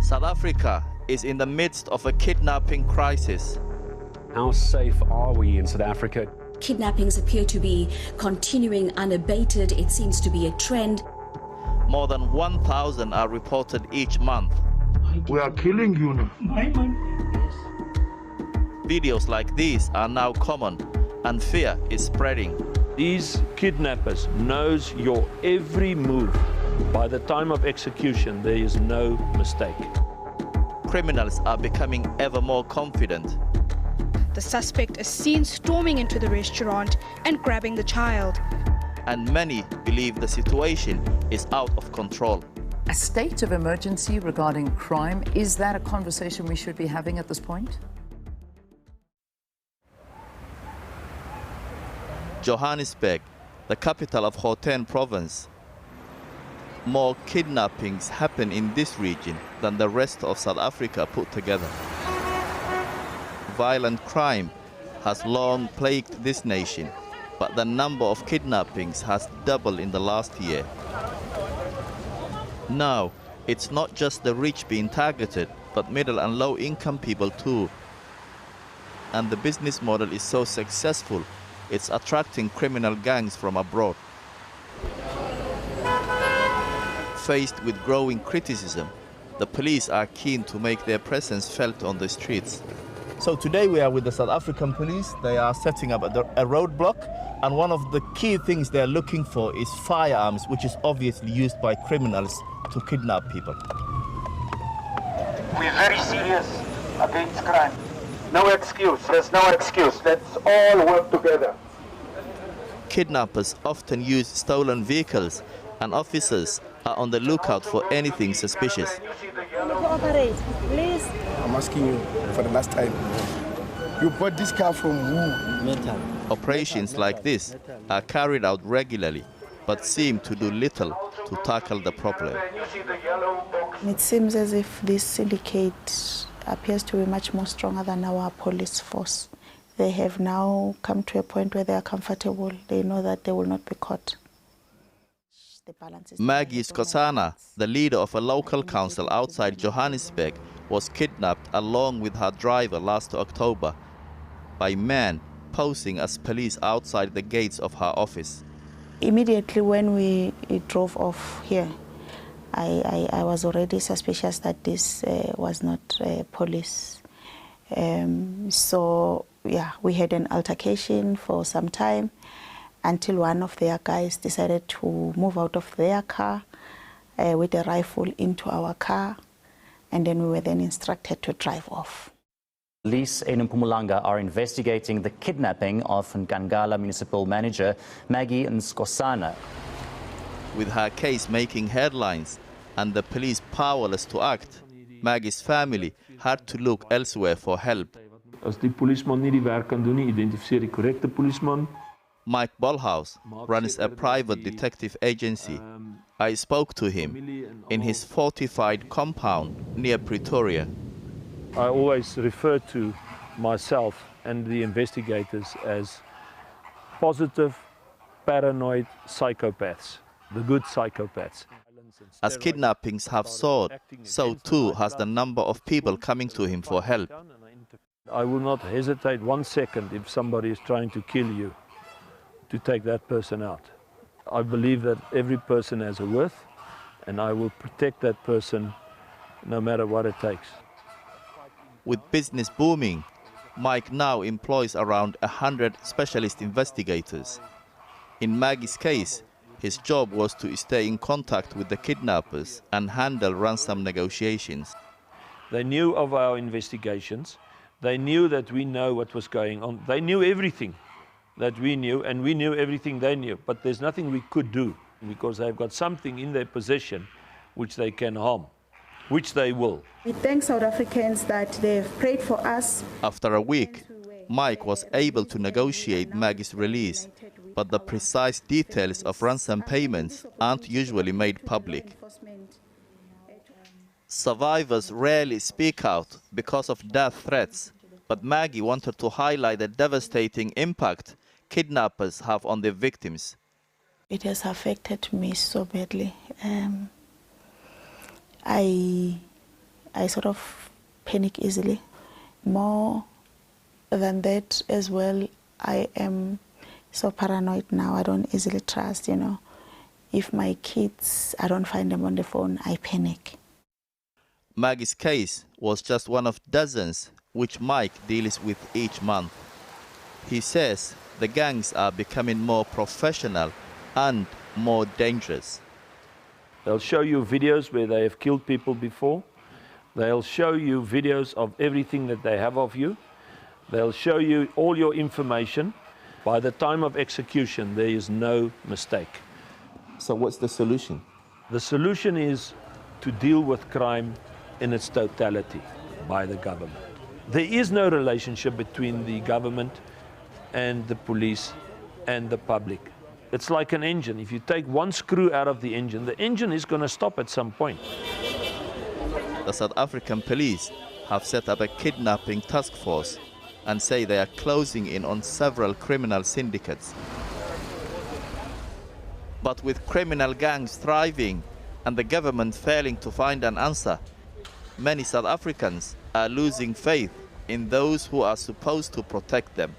South Africa is in the midst of a kidnapping crisis. How safe are we in South Africa? Kidnappings appear to be continuing unabated. It seems to be a trend. More than 1,000 are reported each month. We are killing you now. Videos like these are now common, and fear is spreading. These kidnappers knows your every move. By the time of execution, there is no mistake. Criminals are becoming ever more confident. The suspect is seen storming into the restaurant and grabbing the child. And many believe the situation is out of control. A state of emergency regarding crime, is that a conversation we should be having at this point? Johannesburg, the capital of Gauteng province. More kidnappings happen in this region than the rest of South Africa put together. Violent crime has long plagued this nation, but the number of kidnappings has doubled in the last year. Now, it's not just the rich being targeted, but middle and low income people too. And the business model is so successful, it's attracting criminal gangs from abroad. Faced with growing criticism, the police are keen to make their presence felt on the streets. So today we are with the South African police. They are setting up a roadblock, and one of the key things they're looking for is firearms, which is obviously used by criminals to kidnap people. We're very serious against crime. No excuse, there's no excuse. Let's all work together. Kidnappers often use stolen vehicles, and officers are on the lookout for anything suspicious. Please. I'm asking you for the last time. You bought this car from who? Metal. Operations like this are carried out regularly, but seem to do little to tackle the problem. It seems as if this syndicate appears to be much more stronger than our police force. They have now come to a point where they are comfortable. They know that they will not be caught. Maggie Skosana, the leader of a local council outside Johannesburg, was kidnapped along with her driver last October by men posing as police outside the gates of her office. Immediately when we drove off here, I was already suspicious that this was not police. So yeah, we had an altercation for some time until one of their guys decided to move out of their car with a rifle into our car, and then we were then instructed to drive off. Police in Mpumalanga are investigating the kidnapping of Nkangala municipal manager Maggie Skosana. With her case making headlines and the police powerless to act, Maggie's family had to look elsewhere for help. As die polisman nie die werk kan doen nie, identifiseer die korrekte polisman. Mike Bolhouse runs a private detective agency. I spoke to him in his fortified compound near Pretoria. I always refer to myself and the investigators as positive, paranoid psychopaths, the good psychopaths. As kidnappings have soared, so too has the number of people coming to him for help. I will not hesitate 1 second if somebody is trying to kill you, to take that person out. I believe that every person has a worth, and I will protect that person no matter what it takes. With business booming, Mike now employs around 100 specialist investigators. In Maggie's case, his job was to stay in contact with the kidnappers and handle ransom negotiations. They knew of our investigations. They knew that we know what was going on. They knew everything that we knew, and we knew everything they knew. But there's nothing we could do because they've got something in their possession which they can harm, which they will. We thank South Africans that they've prayed for us. After a week, Mike was able to negotiate Maggie's release, but the precise details of ransom payments aren't usually made public. Survivors rarely speak out because of death threats, but Maggie wanted to highlight the devastating impact kidnappers have on their victims. It has affected me so badly. I I sort of panic easily. More than that as well, I am so paranoid now. I don't easily trust, If my kids, I don't find them on the phone, I panic. Maggie's case was just one of dozens which Mike deals with each month. He says the gangs are becoming more professional and more dangerous. They'll show you videos where they have killed people before. They'll show you videos of everything that they have of you. They'll show you all your information. By the time of execution, there is no mistake. So what's the solution? The solution is to deal with crime in its totality by the government. There is no relationship between the government and the police and the public. It's like an engine. If you take one screw out of the engine is going to stop at some point. The South African police have set up a kidnapping task force and say they are closing in on several criminal syndicates. But with criminal gangs thriving and the government failing to find an answer, many South Africans are losing faith in those who are supposed to protect them.